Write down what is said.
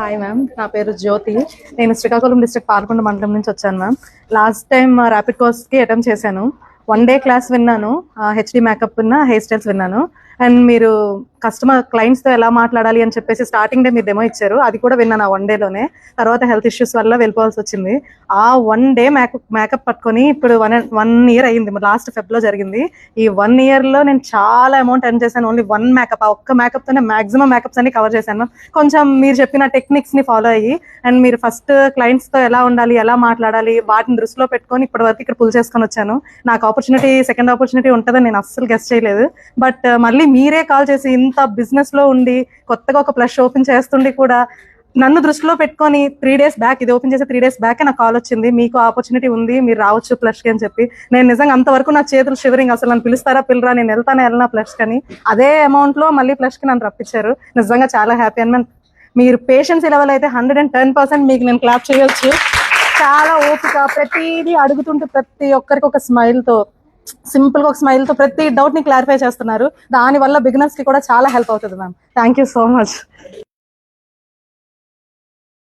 Hi ma'am, నా పేరు జ్యోతి. నేను శ్రీకాకుళం డిస్ట్రిక్ట్ పాల్కొండ మండలం నుంచి వచ్చాను మ్యామ్. లాస్ట్ టైం ర్యాపిడ్ కోర్స్కి అటెంప్ట్ చేశాను. 1 డే క్లాస్ విన్నాను, హెచ్డి మేకప్ ఉన్న హెయిర్ స్టైల్స్ విన్నాను. అండ్ మీరు క్లయింట్స్తో ఎలా మాట్లాడాలి అని చెప్పేసి స్టార్టింగ్ డే మీరు డెమో ఇచ్చారు, అది కూడా విన్నాను ఆ 1 డేలోనే. తర్వాత హెల్త్ ఇష్యూస్ వల్ల వెళ్ళిపోవాల్సి వచ్చింది. ఆ 1 డే మేకప్ పట్టుకొని ఇప్పుడు 1 year అయ్యింది, లాస్ట్ ఫెబ్లో జరిగింది. ఈ 1 yearలో నేను చాలా అమౌంట్ ఎర్న్ చేశాను. ఓన్లీ 1 మేకప్, ఆ ఒక్క మేకప్తోనే మాక్సిమం మేకప్స్ అన్ని కవర్ చేశాను. కొంచెం మీరు చెప్పిన టెక్నిక్స్ని ఫాలో అయ్యి, అండ్ మీరు ఫస్ట్ క్లయింట్స్తో ఎలా ఉండాలి, ఎలా మాట్లాడాలి, వాటిని దృష్టిలో పెట్టుకొని ఇప్పటి వరకు ఇక్కడ పుల్ చేసుకొని వచ్చాను. నాకు సెకండ్ ఆపర్చునిటీ ఉంటుందని నేను అస్సలు గెస్ట్ చేయలేదు. బట్ మళ్ళీ మీరే కాల్ చేసి, ఇంత బిజినెస్ లో ఉండి కొత్తగా ఒక ప్లస్ ఓపెన్ చేస్తుండి కూడా నన్ను దృష్టిలో పెట్టుకొని 3 days బ్యాక్, ఇది ఓపెన్ చేసి 3 days బ్యాక్ నాకు కాల్ వచ్చింది, మీకు ఆపర్చునిటీ ఉంది, మీరు రావచ్చు ప్లస్ కి అని చెప్పి. నేను నిజంగా అంతవరకు నా చేతులు షివరింగ్, అసలు నన్ను పిలుస్తారా పిల్లరా, నేను వెళ్ళినా ప్లస్ కని. అదే అమౌంట్ లో మళ్ళీ ప్లస్ కి నన్ను రప్పించారు. నిజంగా చాలా హ్యాపీ. అని మీరు పేషెన్స్ లెవెల్ అయితే 110% మీకు నేను క్లాప్ చేయొచ్చు. చాలా ఓపిక, ప్రతిదీ అడుగుతుంటే ప్రతి ఒక్కరికి ఒక స్మైల్ తో, సింపుల్ గా ఒక స్మైల్ తో ప్రతి డౌట్ ని క్లారిఫై చేస్తున్నారు. దాని వల్ల బిగినర్స్ కి కూడా చాలా హెల్ప్ అవుతుంది ma'am. Thank you so much.